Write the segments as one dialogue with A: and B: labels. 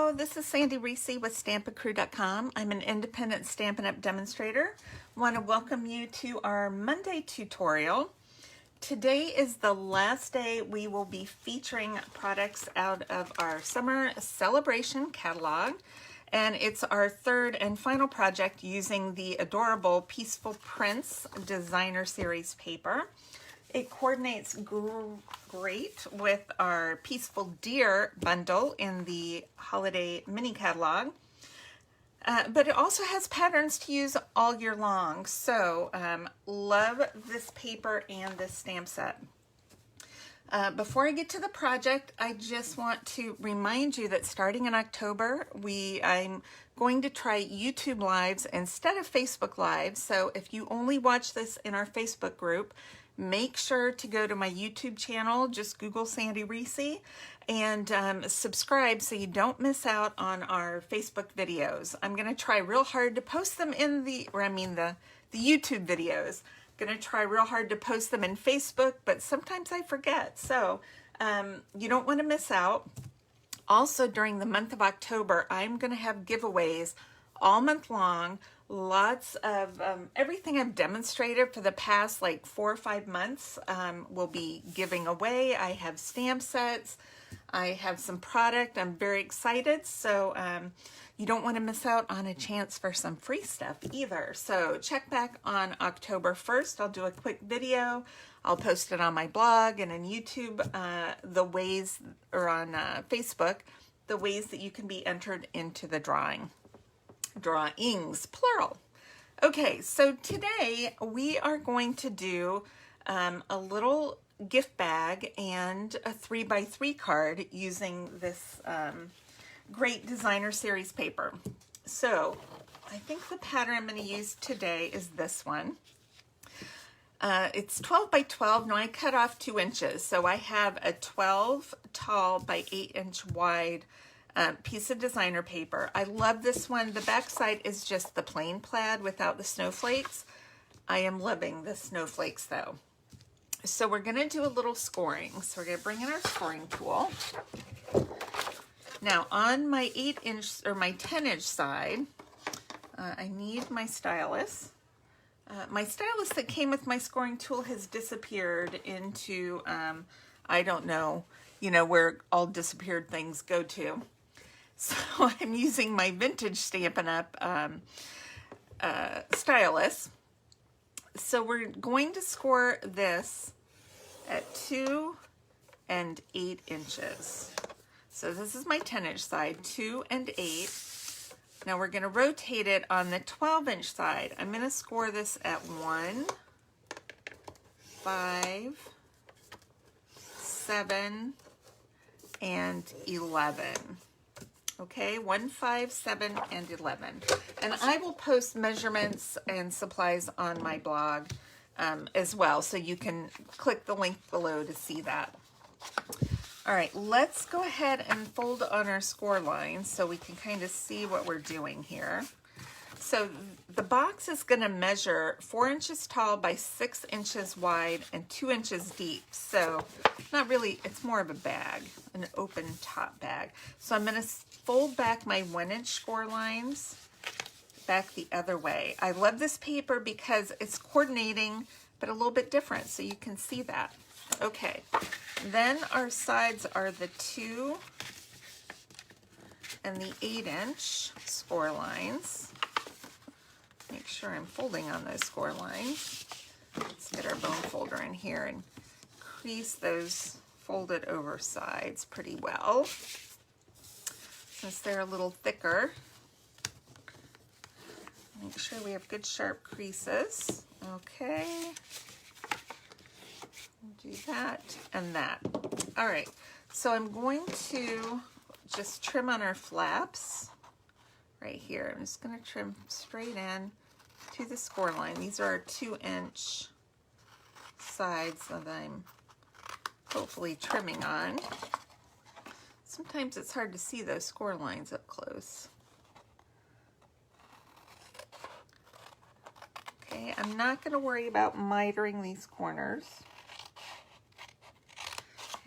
A: Hello, this is Sandy Reese with Stampin' Crew.com. I'm an independent Stampin' Up! Demonstrator. I want to welcome you to our Monday tutorial. Today is the last day we will be featuring products out of our summer celebration catalog, and it's our third and final project using the adorable Peaceful Prince Designer Series paper. It coordinates great with our Peaceful Deer bundle in the holiday mini catalog, but it also has patterns to use all year long. So love this paper and this stamp set. Before I get to the project, I just want to remind you that starting in October, I'm going to try YouTube Lives instead of Facebook Lives. So if you only watch this in our Facebook group, make sure to go to my YouTube channel, just Google Sandy Reese, and subscribe so you don't miss out on our Facebook videos. I'm going to try real hard to post them in the YouTube videos. I'm going to try real hard to post them in Facebook, but sometimes I forget. So you don't want to miss out. Also, during the month of October, I'm going to have giveaways all month long. Lots of everything I've demonstrated for the past like 4 or 5 months will be giving away. I have stamp sets. I have some product. I'm very excited. So you don't want to miss out on a chance for some free stuff either. So check back on October 1st. I'll do a quick video. I'll post it on my blog and on YouTube, on Facebook, the ways that you can be entered into the drawings, plural. Okay, so today we are going to do a little gift bag and a 3x3 card using this great Designer Series paper. So I think the pattern I'm going to use today is this one. It's 12 by 12. Now I cut off 2 inches, so I have a 12 tall by 8 inch wide piece of designer paper. I love this one. The back side is just the plain plaid without the snowflakes. I am loving the snowflakes though. So we're going to do a little scoring. So we're going to bring in our scoring tool. Now on my 8 inch or my 10 inch side, I need my stylus. My stylus that came with my scoring tool has disappeared into, I don't know, where all disappeared things go to. So I'm using my vintage Stampin' Up! Stylus. So we're going to score this at 2 and 8 inches. So this is my 10 inch side, 2 and 8. Now we're going to rotate it on the 12 inch side. I'm going to score this at 1, 5, 7, and 11. Okay, 1, 5, 7, and 11. And I will post measurements and supplies on my blog as well, so you can click the link below to see that. All right, let's go ahead and fold on our score line so we can kind of see what we're doing here. So the box is going to measure 4 inches tall by 6 inches wide and 2 inches deep. So not really, it's more of a bag, an open top bag. So I'm going to fold back my 1 inch score lines back the other way. I love this paper because it's coordinating, but a little bit different, so you can see that. Okay, then our sides are the 2 and the 8 inch score lines. Make sure I'm folding on those score lines. Let's get our bone folder in here and crease those folded over sides pretty well. Since they're a little thicker, make sure we have good sharp creases. Okay. Do that and that. All right, so I'm going to just trim on our flaps right here. I'm just going to trim straight in to the score line. These are our 2 inch sides that I'm hopefully trimming on. Sometimes it's hard to see those score lines up close. Okay, I'm not going to worry about mitering these corners.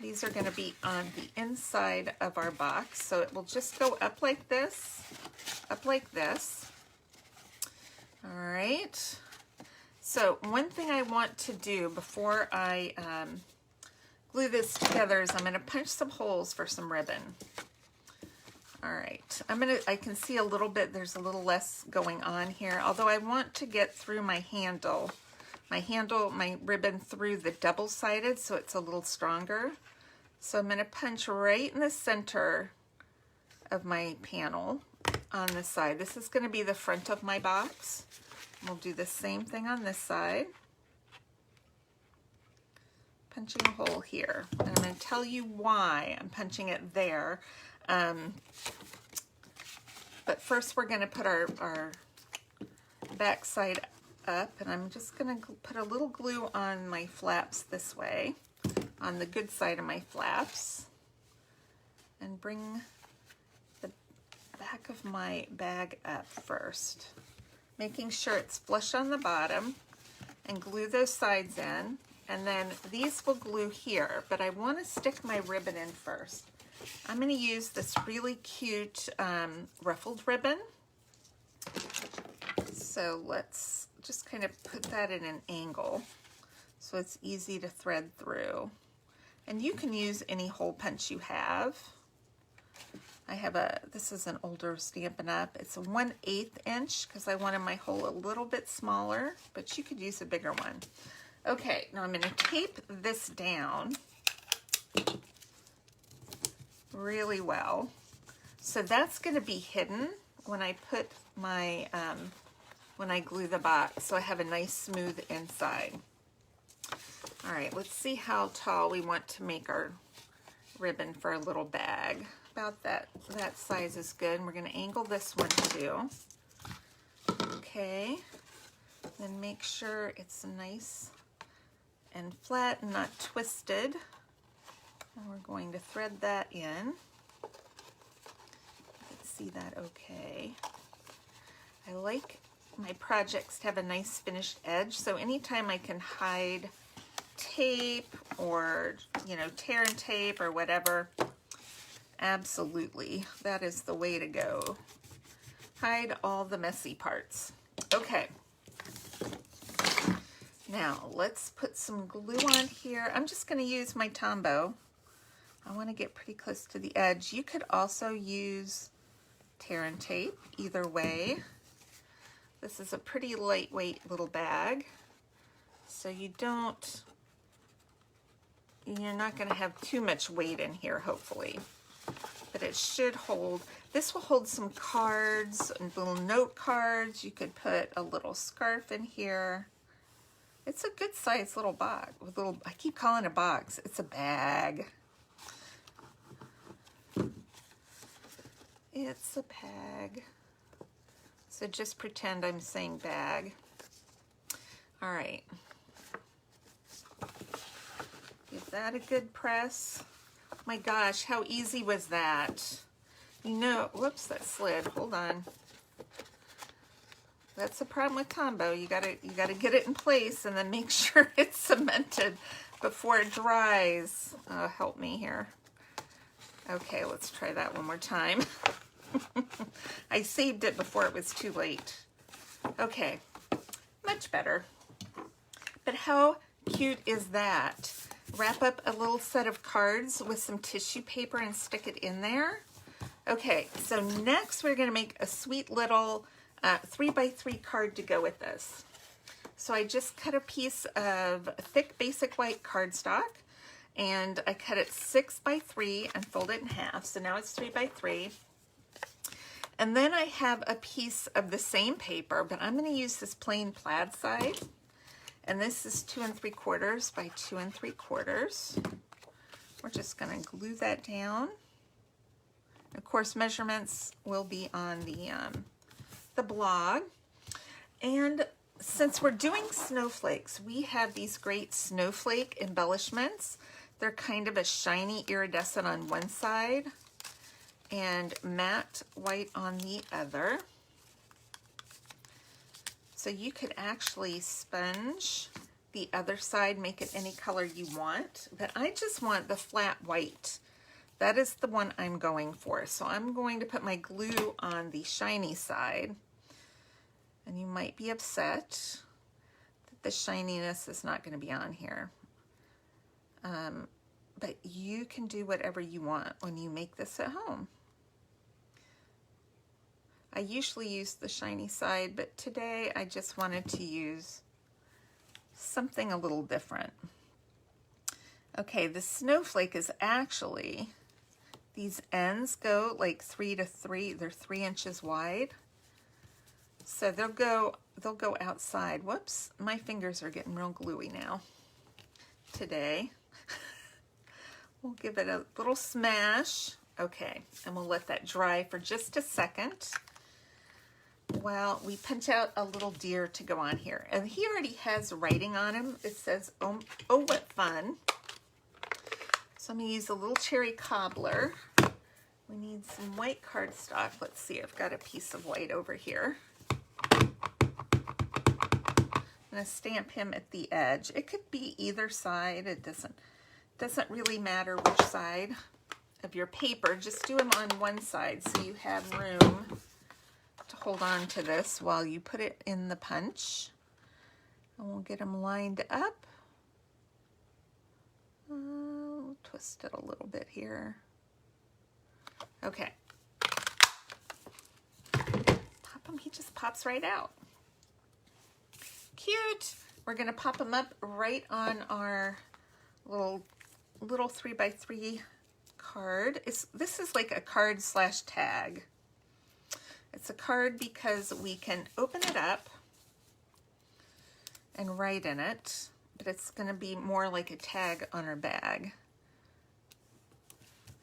A: These are going to be on the inside of our box, so it will just go up like this, up like this. All right. So one thing I want to do before I glue this together is I'm going to punch some holes for some ribbon. All right, I can see a little bit, there's a little less going on here, although I want to get through my ribbon through the double-sided so it's a little stronger. So I'm going to punch right in the center of my panel on this side. This is going to be the front of my box. We'll do the same thing on this side. Punching a hole here. And I'm going to tell you why I'm punching it there. But first we're going to put our back side up, and I'm just going to put a little glue on my flaps this way, on the good side of my flaps, and bring the back of my bag up first, making sure it's flush on the bottom, and glue those sides in, and then these will glue here, but I want to stick my ribbon in first. I'm going to use this really cute ruffled ribbon. So let's just kind of put that in an angle so it's easy to thread through. And you can use any hole punch you have. This is an older Stampin' Up. It's a 1/8 inch because I wanted my hole a little bit smaller, but you could use a bigger one. Okay, now I'm going to tape this down really well. So that's going to be hidden when I put my, when I glue the box, so I have a nice smooth inside. All right, let's see how tall we want to make our ribbon for a little bag. About that size is good. And we're going to angle this one too. Okay, then make sure it's nice and flat and not twisted. And we're going to thread that in. You can see that okay. I like my projects to have a nice finished edge, so anytime I can hide tape or, you know, tear and tape or whatever, absolutely, that is the way to go. Hide all the messy parts. Okay. Now let's put some glue on here. I'm just going to use my Tombow. I want to get pretty close to the edge. You could also use tear and tape, either way. This is a pretty lightweight little bag, so you're not going to have too much weight in here, hopefully. But it should hold. This will hold some cards and little note cards. You could put a little scarf in here. It's a good sized little box. I keep calling it a box. It's a bag. It's a bag. So just pretend I'm saying bag. All right. Give that a good press. My gosh, how easy was that? You know, whoops, that slid. Hold on. That's the problem with Tombow. You gotta get it in place and then make sure it's cemented before it dries. Help me here. Okay, let's try that one more time. I saved it before it was too late. Okay, much better. But how cute is that? Wrap up a little set of cards with some tissue paper and stick it in there. Okay, so next we're going to make a sweet little 3x3 card to go with this. So I just cut a piece of thick basic white cardstock, and I cut it 6x3 and fold it in half. So now it's 3x3. And then I have a piece of the same paper, but I'm going to use this plain plaid side. And this is 2 3/4 by 2 3/4. We're just going to glue that down. Of course, measurements will be on the blog. And since we're doing snowflakes, we have these great snowflake embellishments. They're kind of a shiny iridescent on one side and matte white on the other. So you could actually sponge the other side, make it any color you want, but I just want the flat white. That is the one I'm going for. So I'm going to put my glue on the shiny side, and you might be upset that the shininess is not going to be on here. But you can do whatever you want when you make this at home. I usually use the shiny side, but today I just wanted to use something a little different. Okay, the snowflake is actually, these ends go like 3 to 3, they're 3 inches wide. So they'll go outside. Whoops, my fingers are getting real gluey now today. We'll give it a little smash. Okay, and we'll let that dry for just a second while we punch out a little deer to go on here. And he already has writing on him. It says, oh what fun. So I'm gonna use a little cherry cobbler. We need some white cardstock. Let's see, I've got a piece of white over here. I'm gonna stamp him at the edge. It could be either side. It doesn't really matter which side of your paper. Just do them on one side so you have room to hold on to this while you put it in the punch. And we'll get them lined up. We'll twist it a little bit here. Okay. Pop him, he just pops right out. Cute. We're gonna pop them up right on our little 3x3 card. This is like a card / tag. It's a card because we can open it up and write in it, but it's going to be more like a tag on our bag.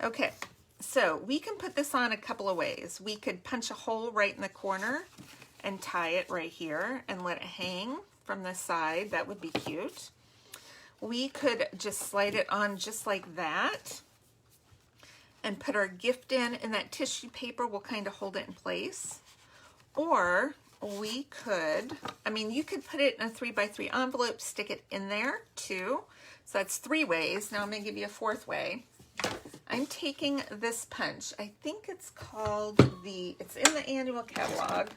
A: Okay, so we can put this on a couple of ways. We could punch a hole right in the corner and tie it right here and let it hang from the side. That would be cute. We could just slide it on just like that and put our gift in, and that tissue paper will kind of hold it in place. Or we could, I mean, you could put it in a 3x3 envelope, stick it in there too. So that's 3 ways. Now I'm going to give you a 4th way. I'm taking this punch. I think it's called it's in the annual catalog.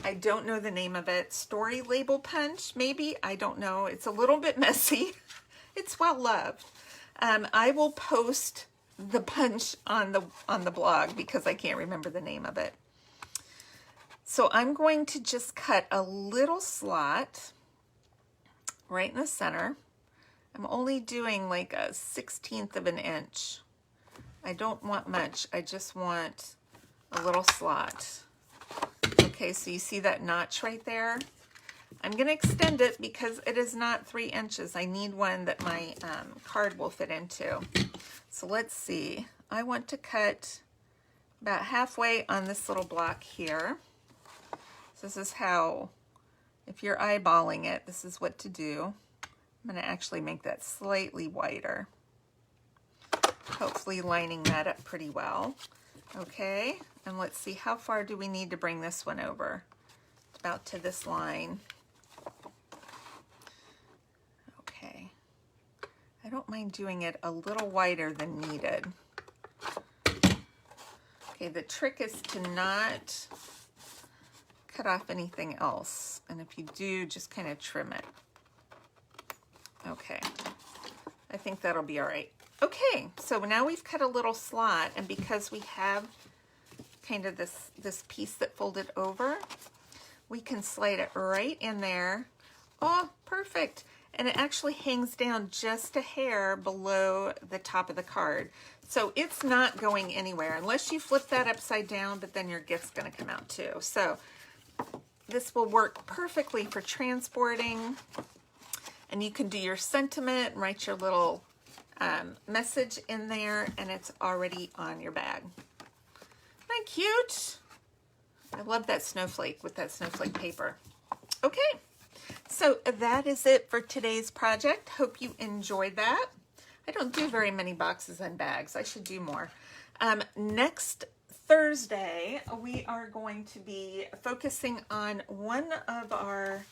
A: I don't know the name of it. Story label punch, maybe? I don't know. It's a little bit messy. It's well loved. I will post the punch on the blog because I can't remember the name of it. So I'm going to just cut a little slot right in the center. I'm only doing like a 1/16 of an inch. I don't want much. I just want a little slot. Okay, so you see that notch right there? I'm going to extend it because it is not 3 inches. I need one that my card will fit into. So let's see. I want to cut about halfway on this little block here. So this is how, if you're eyeballing it, this is what to do. I'm going to actually make that slightly wider. Hopefully lining that up pretty well. Okay, and let's see, how far do we need to bring this one over? About to this line. Okay. I don't mind doing it a little wider than needed. Okay, the trick is to not cut off anything else. And if you do, just kind of trim it. Okay, I think that'll be all right. Okay, so now we've cut a little slot, and because we have kind of this piece that folded over, we can slide it right in there. Oh, perfect. And it actually hangs down just a hair below the top of the card. So it's not going anywhere unless you flip that upside down, but then your gift's gonna come out too. So this will work perfectly for transporting, and you can do your sentiment and write your little message in there, and it's already on your bag. Isn't that cute? I love that snowflake with that snowflake paper. Okay, so that is it for today's project. Hope you enjoyed that. I don't do very many boxes and bags. I should do more. Next Thursday, we are going to be focusing on one of our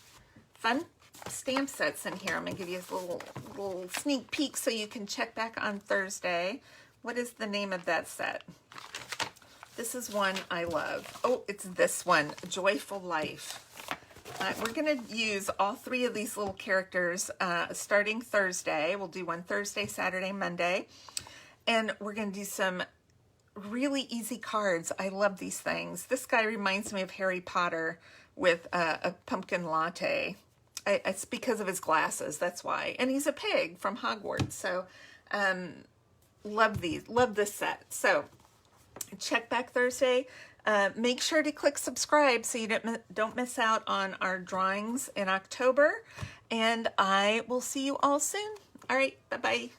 A: fun stamp sets in here. I'm going to give you a little sneak peek so you can check back on Thursday. What is the name of that set? This is one I love. Oh, it's this one, Joyful Life. We're going to use all three of these little characters starting Thursday. We'll do one Thursday, Saturday, Monday. And we're going to do some really easy cards. I love these things. This guy reminds me of Harry Potter with a pumpkin latte. It's because of his glasses, that's why. And he's a pig from Hogwarts. So love these, love this set. So check back Thursday. Make sure to click subscribe so you don't miss out on our drawings in October. And I will see you all soon. All right, bye-bye.